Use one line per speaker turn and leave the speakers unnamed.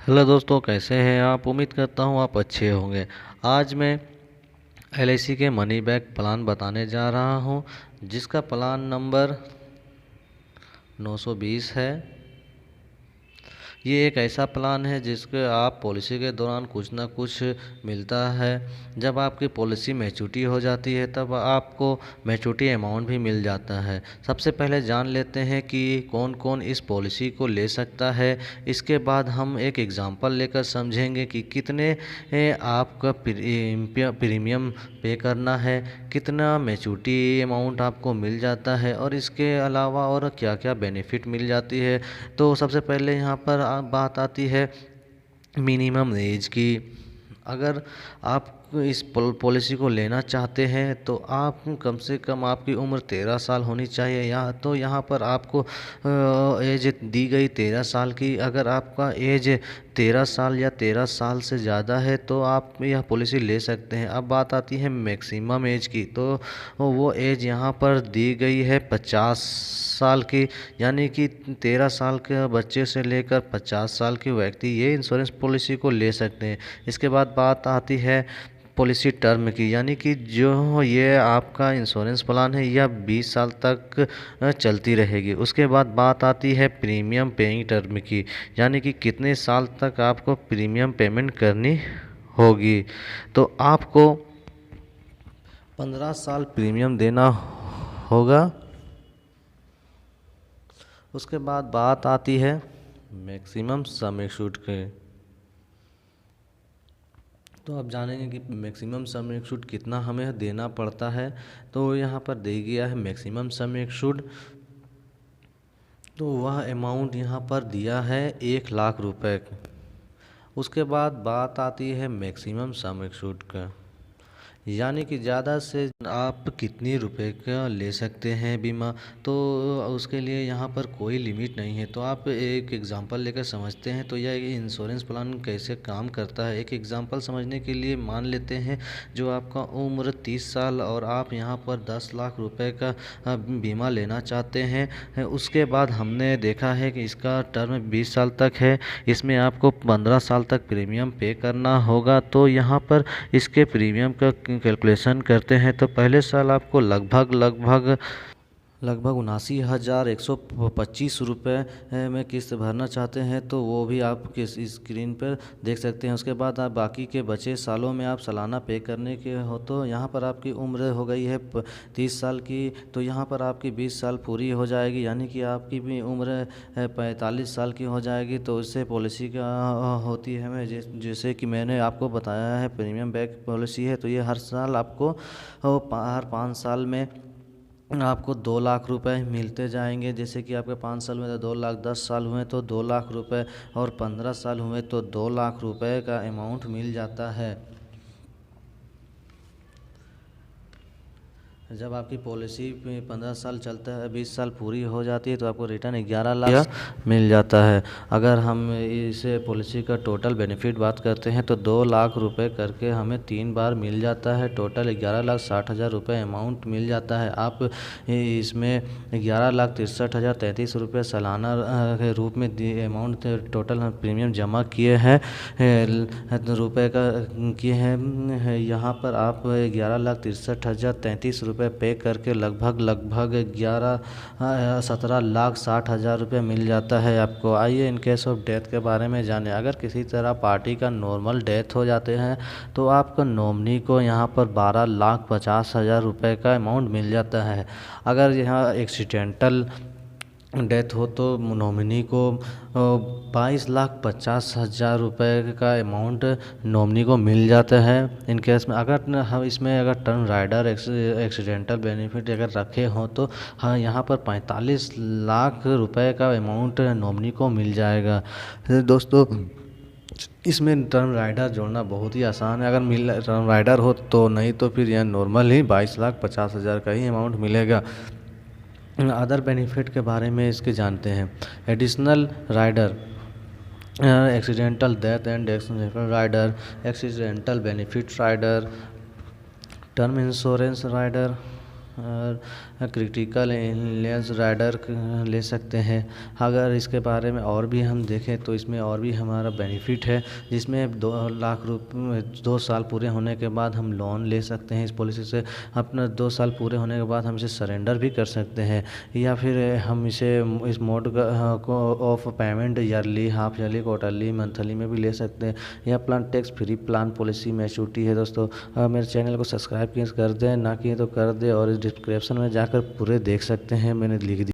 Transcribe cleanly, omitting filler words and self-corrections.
Hello दोस्तों, कैसे हैं आप। उम्मीद करता हूँ आप अच्छे होंगे। आज मैं एलआईसी के मनी बैक प्लान बताने जा रहा हूँ, जिसका प्लान नंबर 920 है। ये एक ऐसा प्लान है जिसके आप पॉलिसी के दौरान कुछ ना कुछ मिलता है। जब आपकी पॉलिसी मैच्योरिटी हो जाती है तब आपको मैच्योरिटी अमाउंट भी मिल जाता है। सबसे पहले जान लेते हैं कि कौन कौन इस पॉलिसी को ले सकता है। इसके बाद हम एक एग्जांपल लेकर समझेंगे कि कितने आपका प्रीमियम पे करना है, कितना मैच्योरिटी अमाउंट आपको मिल जाता है और इसके अलावा और क्या क्या बेनिफिट मिल जाती है। तो सबसे पहले यहाँ पर बात आती है मिनिमम एज की। अगर आप इस पॉलिसी को लेना चाहते हैं तो आप कम से कम आपकी उम्र 13 साल होनी चाहिए। यहाँ पर आपको एज दी गई 13 साल की। अगर आपका एज 13 साल या 13 साल से ज़्यादा है तो आप यह पॉलिसी ले सकते हैं। अब बात आती है मैक्सिमम एज की, तो वो एज यहाँ पर दी गई है 50 साल की। यानी कि 13 साल के बच्चे से लेकर 50 साल के व्यक्ति ये इंश्योरेंस पॉलिसी को ले सकते हैं। इसके बाद बात आती है पॉलिसी टर्म की, यानी कि जो ये आपका इंश्योरेंस प्लान है यह 20 साल तक चलती रहेगी। उसके बाद बात आती है प्रीमियम पेइंग टर्म की, यानी कि कितने साल तक आपको प्रीमियम पेमेंट करनी होगी। तो आपको 15 साल प्रीमियम देना होगा। उसके बाद बात आती है मैक्सिमम सम एश्योर्ड के। तो आप जानेंगे कि मैक्सिमम सम एश्योर्ड कितना हमें देना पड़ता है। तो यहाँ पर दे गया है मैक्सिमम सम एश्योर्ड, तो वह अमाउंट यहाँ पर दिया है 1,00,000 रुपए। उसके बाद बात आती है मैक्सिमम सम एश्योर्ड का, यानी कि ज़्यादा से आप कितने रुपए का ले सकते हैं बीमा। तो उसके लिए यहाँ पर कोई लिमिट नहीं है। तो आप एक एग्जांपल लेकर समझते हैं तो यह इंश्योरेंस प्लान कैसे काम करता है। एक एग्जांपल समझने के लिए मान लेते हैं जो आपका उम्र 30 साल और आप यहाँ पर 10 लाख रुपए का बीमा लेना चाहते हैं। उसके बाद हमने देखा है कि इसका टर्म 20 साल तक है। इसमें आपको 15 साल तक प्रीमियम पे करना होगा। तो यहाँ पर इसके प्रीमियम का कैलकुलेशन करते हैं तो पहले साल आपको लगभग 79,125 रुपये में किस्त भरना चाहते हैं तो वो भी आप किस स्क्रीन पर देख सकते हैं। उसके बाद आप बाकी के बचे सालों में आप सालाना पे करने के हो तो यहाँ पर आपकी उम्र हो गई है 30 साल की, तो यहाँ पर आपकी 20 साल पूरी हो जाएगी, यानी कि आपकी भी उम्र 45 साल की हो जाएगी। तो इससे पॉलिसी का होती है हमें जैसे कि मैंने आपको बताया है प्रीमियम बैक पॉलिसी है, तो ये हर साल आपको हर 5 साल में आपको 2 लाख रुपए मिलते जाएंगे। जैसे कि आपके 5 साल में तो 2 लाख, 10 साल हुए तो 2 लाख रुपए और 15 साल हुए तो 2 लाख रुपए का अमाउंट मिल जाता है। जब आपकी पॉलिसी में 15 साल चलता है, 20 साल पूरी हो जाती है तो आपको रिटर्न 11 लाख मिल जाता है। अगर हम इस पॉलिसी का टोटल बेनिफिट बात करते हैं तो 2 लाख रुपए करके हमें 3 बार मिल जाता है। टोटल 11,60,000 रुपये अमाउंट मिल जाता है। आप इसमें 11,63,033 रुपये सालाना के रूप में अमाउंट टोटल प्रीमियम जमा किए हैं रुपये का किए हैं। यहाँ पर आप 11,63,033 रुपये पे करके लगभग 17,60,000 रुपये मिल जाता है आपको। आइए इन केस ऑफ डेथ के बारे में जानें। अगर किसी तरह पार्टी का नॉर्मल डेथ हो जाते हैं तो आपको नॉमिनी को यहाँ पर 12,50,000 रुपये का अमाउंट मिल जाता है। अगर यहाँ एक्सीडेंटल डेथ हो तो नॉमिनी को 22,50,000 रुपये का अमाउंट नॉमिनी को मिल जाता है। इन केस में अगर हम इसमें अगर टर्म राइडर एक्सीडेंटल बेनिफिट अगर रखे हों तो हाँ यहाँ पर 45 लाख रुपए का अमाउंट नॉमिनी को मिल जाएगा। दोस्तों इसमें टर्म राइडर जोड़ना बहुत ही आसान है। अगर टर्म राइडर हो तो, नहीं तो फिर यह नॉर्मल ही 22,50,000 का ही अमाउंट मिलेगा। अदर बेनिफिट के बारे में इसके जानते हैं। Additional rider, accidental death and accidental rider, accidental benefit rider, term insurance rider, critical illness rider ले सकते हैं। अगर इसके बारे में और भी हम देखें तो इसमें और भी हमारा बेनिफिट है, जिसमें 2 लाख रुपये 2 साल पूरे होने के बाद हम लोन ले सकते हैं इस पॉलिसी से। अपना 2 साल पूरे होने के बाद हम इसे सरेंडर भी कर सकते हैं, या फिर हम इसे इस मोड को of payment yearly, half yearly, quarterly, monthly में भी ले सकते हैं। यह plan tax free plan policy maturity है दोस्तों। मेरे चैनल को सब्सक्राइब कर दें, ना किए तो कर दें, और इस डिस्क्रिप्शन में जाकर पूरे देख सकते हैं, मैंने लिख दिया।